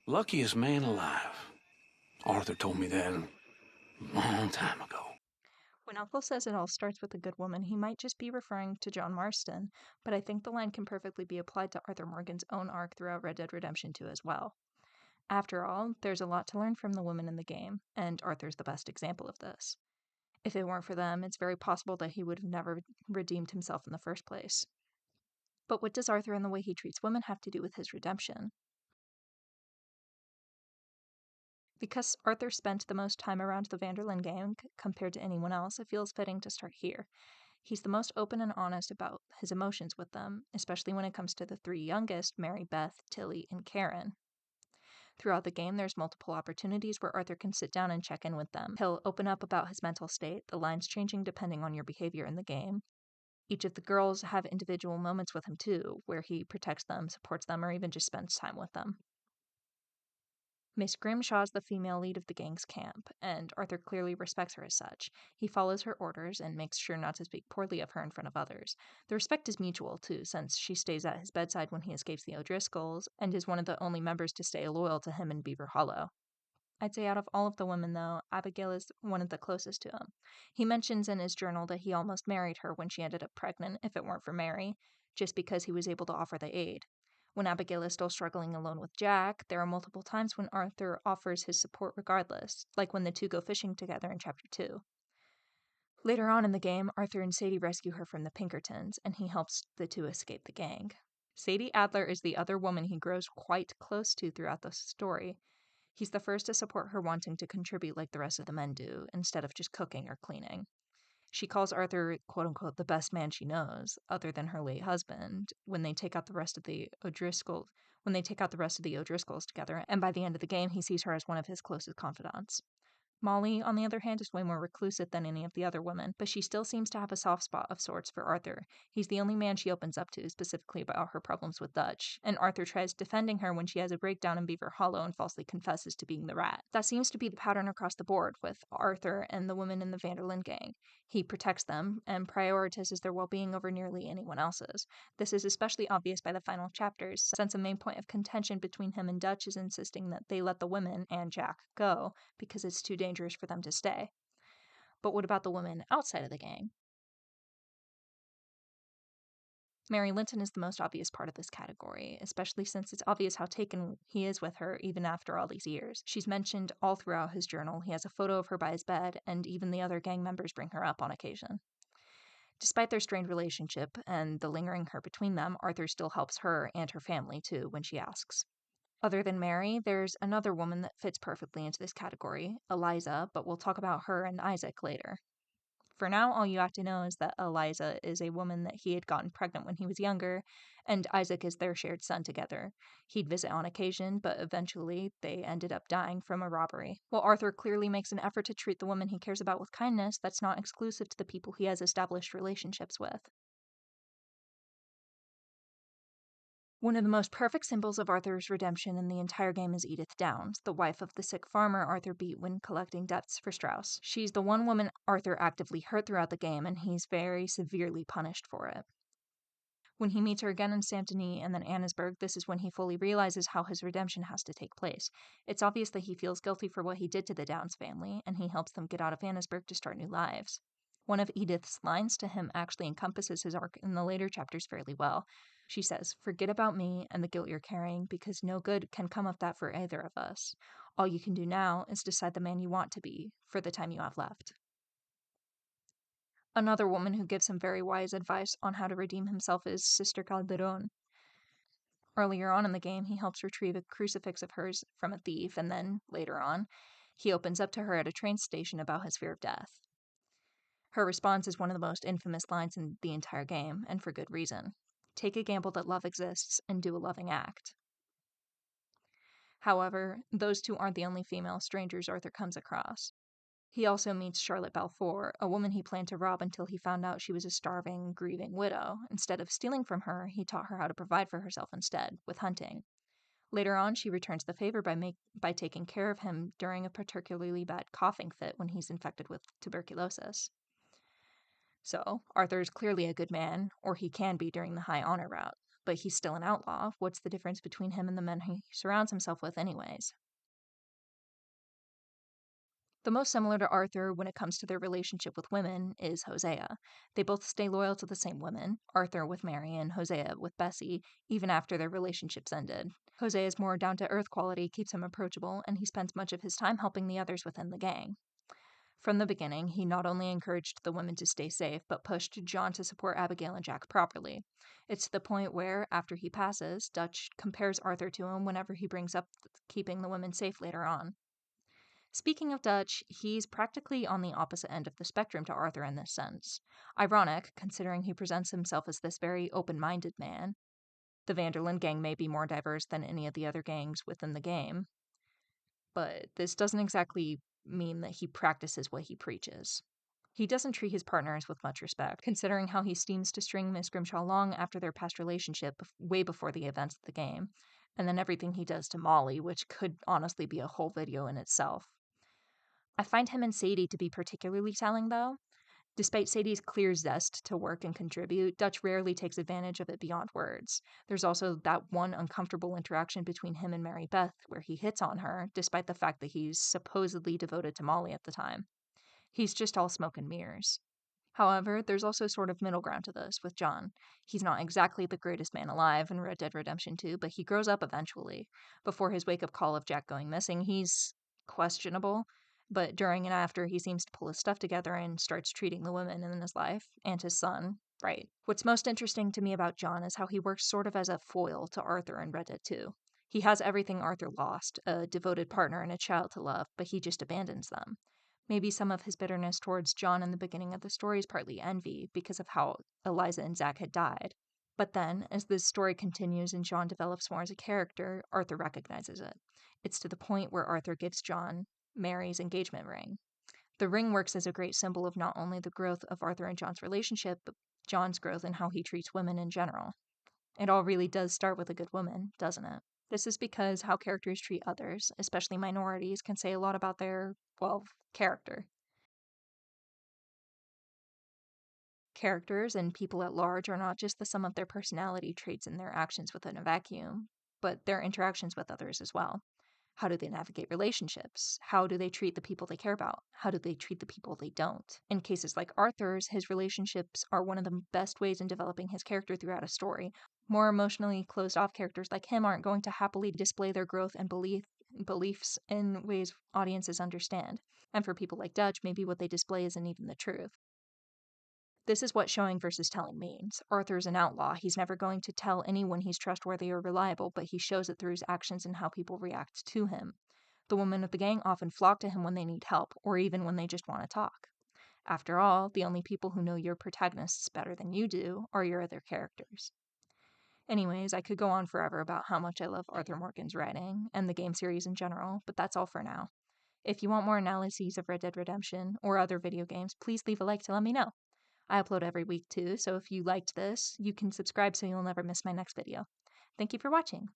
Luckiest man alive. Arthur told me that a long time ago. When Uncle says it all starts with a good woman, he might just be referring to John Marston, but I think the line can perfectly be applied to Arthur Morgan's own arc throughout Red Dead Redemption 2 as well. After all, there's a lot to learn from the women in the game, and Arthur's the best example of this. If it weren't for them, it's very possible that he would have never redeemed himself in the first place. But what does Arthur and the way he treats women have to do with his redemption? Because Arthur spent the most time around the Vanderlyn gang compared to anyone else, it feels fitting to start here. He's the most open and honest about his emotions with them, especially when it comes to the three youngest, Mary, Beth, Tilly, and Karen. Throughout the game, there's multiple opportunities where Arthur can sit down and check in with them. He'll open up about his mental state, the lines changing depending on your behavior in the game. Each of the girls have individual moments with him too, where he protects them, supports them, or even just spends time with them. Miss Grimshaw is the female lead of the gang's camp, and Arthur clearly respects her as such. He follows her orders and makes sure not to speak poorly of her in front of others. The respect is mutual, too, since she stays at his bedside when he escapes the O'Driscolls, and is one of the only members to stay loyal to him in Beaver Hollow. I'd say out of all of the women, though, Abigail is one of the closest to him. He mentions in his journal that he almost married her when she ended up pregnant, if it weren't for Mary, just because he was able to offer the aid. When Abigail is still struggling alone with Jack, there are multiple times when Arthur offers his support regardless, like when the two go fishing together in Chapter 2. Later on in the game, Arthur and Sadie rescue her from the Pinkertons, and he helps the two escape the gang. Sadie Adler is the other woman he grows quite close to throughout the story. He's the first to support her wanting to contribute like the rest of the men do, instead of just cooking or cleaning. She calls Arthur, quote-unquote, the best man she knows, other than her late husband, when they take out the rest of the O'Driscolls together, and by the end of the game, he sees her as one of his closest confidants. Molly, on the other hand, is way more reclusive than any of the other women, but she still seems to have a soft spot of sorts for Arthur. He's the only man she opens up to, specifically about her problems with Dutch, and Arthur tries defending her when she has a breakdown in Beaver Hollow and falsely confesses to being the rat. That seems to be the pattern across the board with Arthur and the women in the Vanderlyn gang. He protects them and prioritizes their well-being over nearly anyone else's. This is especially obvious by the final chapters, since a main point of contention between him and Dutch is insisting that they let the women, and Jack, go, because it's too dangerous for them to stay. But what about the women outside of the gang? Mary Linton is the most obvious part of this category, especially since it's obvious how taken he is with her even after all these years. She's mentioned all throughout his journal. He has a photo of her by his bed, and even the other gang members bring her up on occasion. Despite their strained relationship and the lingering hurt between them, Arthur still helps her and her family too when she asks. Other than Mary, there's another woman that fits perfectly into this category, Eliza, but we'll talk about her and Isaac later. For now, all you have to know is that Eliza is a woman that he had gotten pregnant when he was younger, and Isaac is their shared son together. He'd visit on occasion, but eventually they ended up dying from a robbery. While Arthur clearly makes an effort to treat the woman he cares about with kindness, that's not exclusive to the people he has established relationships with. One of the most perfect symbols of Arthur's redemption in the entire game is Edith Downs, the wife of the sick farmer Arthur beat when collecting debts for Strauss. She's the one woman Arthur actively hurt throughout the game, and he's very severely punished for it. When he meets her again in Saint Denis and then Annesburg, this is when he fully realizes how his redemption has to take place. It's obvious that he feels guilty for what he did to the Downs family, and he helps them get out of Annesburg to start new lives. One of Edith's lines to him actually encompasses his arc in the later chapters fairly well. She says, "Forget about me and the guilt you're carrying, because no good can come of that for either of us. All you can do now is decide the man you want to be for the time you have left." Another woman who gives him very wise advice on how to redeem himself is Sister Calderón. Earlier on in the game, he helps retrieve a crucifix of hers from a thief, and then, later on, he opens up to her at a train station about his fear of death. Her response is one of the most infamous lines in the entire game, and for good reason. Take a gamble that love exists and do a loving act. However, those two aren't the only female strangers Arthur comes across. He also meets Charlotte Balfour, a woman he planned to rob until he found out she was a starving, grieving widow. Instead of stealing from her, he taught her how to provide for herself instead, with hunting. Later on, she returns the favor by taking care of him during a particularly bad coughing fit when he's infected with tuberculosis. So, Arthur is clearly a good man, or he can be during the High Honor route, but he's still an outlaw. What's the difference between him and the men he surrounds himself with anyways? The most similar to Arthur when it comes to their relationship with women is Hosea. They both stay loyal to the same women, Arthur with Mary and Hosea with Bessie, even after their relationships ended. Hosea's more down-to-earth quality keeps him approachable, and he spends much of his time helping the others within the gang. From the beginning, he not only encouraged the women to stay safe, but pushed John to support Abigail and Jack properly. It's to the point where, after he passes, Dutch compares Arthur to him whenever he brings up keeping the women safe later on. Speaking of Dutch, he's practically on the opposite end of the spectrum to Arthur in this sense. Ironic, considering he presents himself as this very open-minded man. The Vanderlyn gang may be more diverse than any of the other gangs within the game, but this doesn't exactly mean that he practices what he preaches. He doesn't treat his partners with much respect, considering how he seems to string Miss Grimshaw along after their past relationship way before the events of the game, and then everything he does to Molly, which could honestly be a whole video in itself. I find him and Sadie to be particularly telling, though. Despite Sadie's clear zest to work and contribute, Dutch rarely takes advantage of it beyond words. There's also that one uncomfortable interaction between him and Mary Beth where he hits on her, despite the fact that he's supposedly devoted to Molly at the time. He's just all smoke and mirrors. However, there's also sort of middle ground to this with John. He's not exactly the greatest man alive in Red Dead Redemption 2, but he grows up eventually. Before his wake-up call of Jack going missing, he's questionable, but during and after, he seems to pull his stuff together and starts treating the women in his life, and his son, right. What's most interesting to me about John is how he works sort of as a foil to Arthur in Red Dead 2. He has everything Arthur lost, a devoted partner and a child to love, but he just abandons them. Maybe some of his bitterness towards John in the beginning of the story is partly envy because of how Eliza and Zach had died. But then, as the story continues and John develops more as a character, Arthur recognizes it. It's to the point where Arthur gives John Mary's engagement ring. The ring works as a great symbol of not only the growth of Arthur and John's relationship, but John's growth in how he treats women in general. It all really does start with a good woman, doesn't it? This is because how characters treat others, especially minorities, can say a lot about their, well, character. Characters and people at large are not just the sum of their personality traits and their actions within a vacuum, but their interactions with others as well. How do they navigate relationships? How do they treat the people they care about? How do they treat the people they don't? In cases like Arthur's, his relationships are one of the best ways in developing his character throughout a story. More emotionally closed-off characters like him aren't going to happily display their growth and beliefs in ways audiences understand. And for people like Dutch, maybe what they display isn't even the truth. This is what showing versus telling means. Arthur's an outlaw. He's never going to tell anyone he's trustworthy or reliable, but he shows it through his actions and how people react to him. The women of the gang often flock to him when they need help, or even when they just want to talk. After all, the only people who know your protagonists better than you do are your other characters. Anyways, I could go on forever about how much I love Arthur Morgan's writing, and the game series in general, but that's all for now. If you want more analyses of Red Dead Redemption or other video games, please leave a like to let me know. I upload every week too, so if you liked this, you can subscribe so you'll never miss my next video. Thank you for watching.